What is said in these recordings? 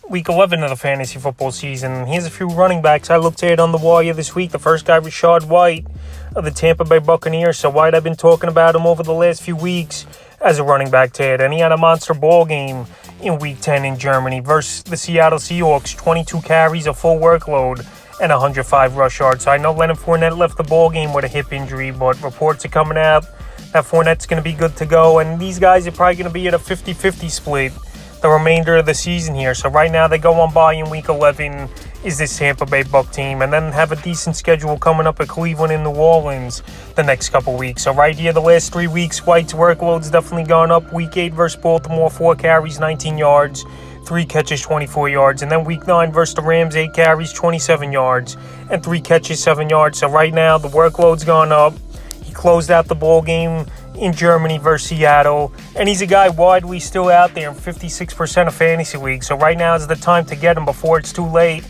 Week 11 of the fantasy football season. Here's a few running backs I looked at on the wire this week. The first guy, Rachaad White of the Tampa Bay Buccaneers. So White, I've been talking about him over the last few weeks as a running back, Ted. And he had a monster ball game in Week 10 in Germany versus the Seattle Seahawks. 22 carries, a full workload, and 105 rush yards. So I know Leonard Fournette left the ball game with a hip injury, but reports are coming out that Fournette's going to be good to go. And these guys are probably going to be at a 50-50 split the remainder of the season here. So right now they go on bye in Week 11 is this Tampa Bay Buc team, and then have a decent schedule coming up at Cleveland and New Orleans the next couple weeks. So right here, the last 3 weeks, White's workload's definitely gone up. Week 8 versus Baltimore, 4 carries, 19 yards, 3 catches, 24 yards. And then Week 9 versus the Rams, 8 carries, 27 yards, and 3 catches, 7 yards. So right now, the workload's gone up. He closed out the ball game in Germany versus Seattle, and he's a guy widely still out there in 56% of fantasy leagues. So right now is the time to get him before it's too late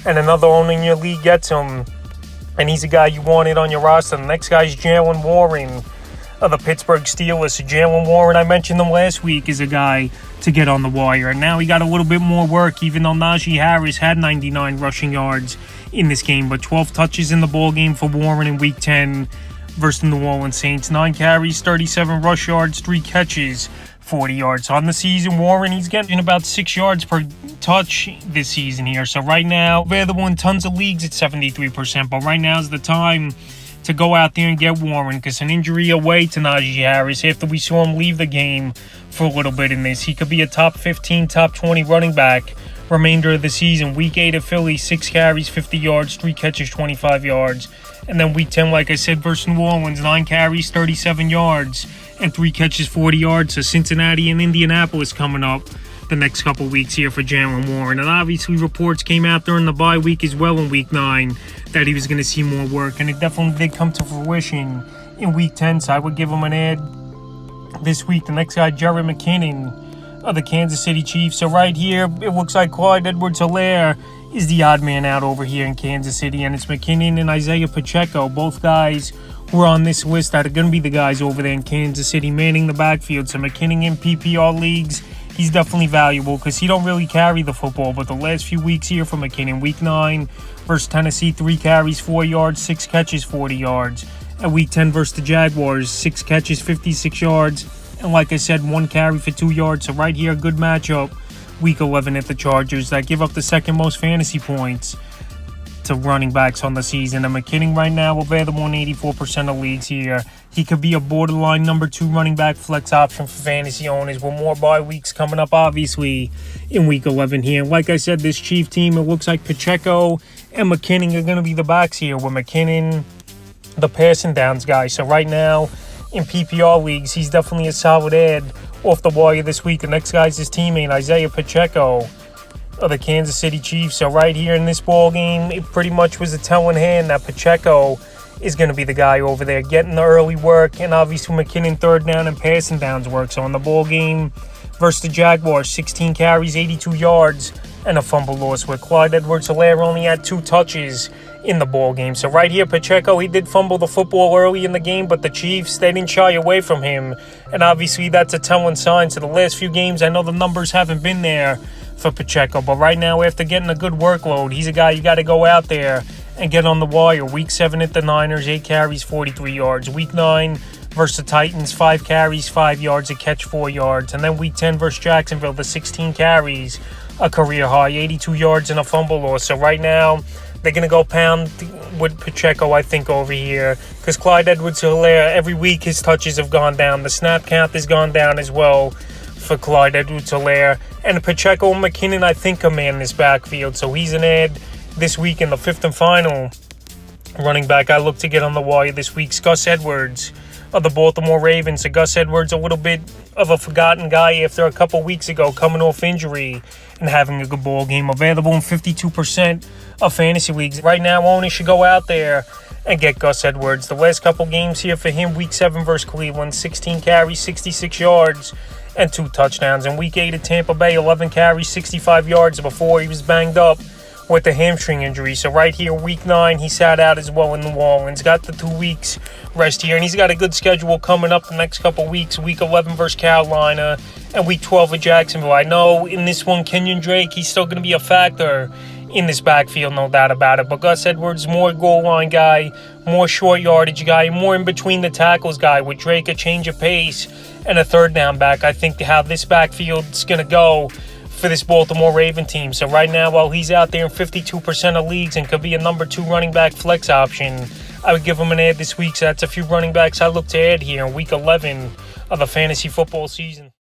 and another owner in your league gets him, and he's a guy you wanted on your roster. The next guy is Jaylen Warren of the Pittsburgh Steelers. So Jaylen Warren, I mentioned him last week, is a guy to get on the wire, and now he got a little bit more work, even though Najee Harris had 99 rushing yards in this game, but 12 touches in the ball game for Warren in Week 10 versus the New Orleans Saints. 9 carries, 37 rush yards, 3 catches, 40 yards. On the season, Warren, he's getting about 6 yards per touch this season here. So right now, available in tons of leagues at 73%. But right now is the time to go out there and get Warren, because an injury away to Najee Harris after we saw him leave the game for a little bit in this. He could be a top 15, top 20 running back remainder of the season. Week 8 at Philly, 6 carries, 50 yards, 3 catches, 25 yards. And then Week 10, like I said, versus New Orleans, 9 carries, 37 yards, and 3 catches, 40 yards. So Cincinnati and Indianapolis coming up the next couple weeks here for Jaylen Warren. And obviously reports came out during the bye week as well in Week 9 that he was going to see more work. And it definitely did come to fruition in Week 10. So I would give him an ad this week. The next guy, Jerick McKinnon of the Kansas City Chiefs. So right here, it looks like Clyde Edwards-Helaire is the odd man out over here in Kansas City, and it's McKinnon and Isaiah Pacheco, both guys who are on this list that are going to be the guys over there in Kansas City manning the backfield. So McKinnon in PPR leagues, he's definitely valuable because he don't really carry the football, but the last few weeks here for McKinnon, Week 9 versus Tennessee, 3 carries, 4 yards, 6 catches, 40 yards. At Week 10 versus the Jaguars, 6 catches, 56 yards, and like I said, 1 carry for 2 yards. So right here, good matchup. Week 11 at the Chargers that give up the second most fantasy points to running backs on the season. And McKinnon right now available in 84% of leagues here. He could be a borderline number 2 running back flex option for fantasy owners with more bye weeks coming up, obviously, in Week 11 here. And like I said, this Chief team, it looks like Pacheco and McKinnon are going to be the backs here, with McKinnon the passing downs guy. So right now, in PPR leagues, he's definitely a solid ad off the wire this week. The next guy's his teammate, Isaiah Pacheco of the Kansas City Chiefs. So right here in this ball game, it pretty much was a telling hand that Pacheco is going to be the guy over there getting the early work, and obviously McKinnon third down and passing downs work. So in the ball game versus the Jaguars, 16 carries, 82 yards, and a fumble loss, where Clyde Edwards-Helaire only had 2 touches in the ball game. So right here, Pacheco, he did fumble the football early in the game, but the Chiefs, they didn't shy away from him, and obviously that's a telling sign. So the last few games, I know the numbers haven't been there for Pacheco, but right now, after getting a good workload, he's a guy you got to go out there and get on the wire. Week 7 at the Niners, 8 carries, 43 yards. Week 9 versus the Titans, 5 carries, 5 yards, a catch, 4 yards. And then Week 10 versus Jacksonville, the 16 carries, a career high, 82 yards, and a fumble loss. So right now, they're going to go pound with Pacheco, I think, over here, because Clyde Edwards-Helaire, every week his touches have gone down. The snap count has gone down as well for Clyde Edwards-Helaire. And Pacheco and McKinnon, I think, are man this backfield. So he's an ad this week in the 5th and final running back I look to get on the wire this week's Gus Edwards of the Baltimore Ravens. So Gus Edwards, a little bit of a forgotten guy after a couple weeks ago coming off injury and having a good ball game. Available in 52% of fantasy leagues. Right now, owners should go out there and get Gus Edwards. The last couple games here for him, Week 7 versus Cleveland, 16 carries, 66 yards, and 2 touchdowns. In Week 8 at Tampa Bay, 11 carries, 65 yards before he was banged up with the hamstring injury. So right here, week 9, he sat out as well in New Orleans. Got the 2 weeks rest here, and he's got a good schedule coming up the next couple weeks. Week 11 versus Carolina and week 12 with Jacksonville. I know in this one, Kenyon Drake, he's still going to be a factor in this backfield, no doubt about it. But Gus Edwards, more goal line guy, more short yardage guy, more in between the tackles guy. With Drake, a change of pace and a third down back. I think how this backfield's going to go for this Baltimore Raven team. So right now, while he's out there in 52% of leagues and could be a number 2 running back flex option, I would give him an add this week. So that's a few running backs I look to add here in week 11 of the fantasy football season.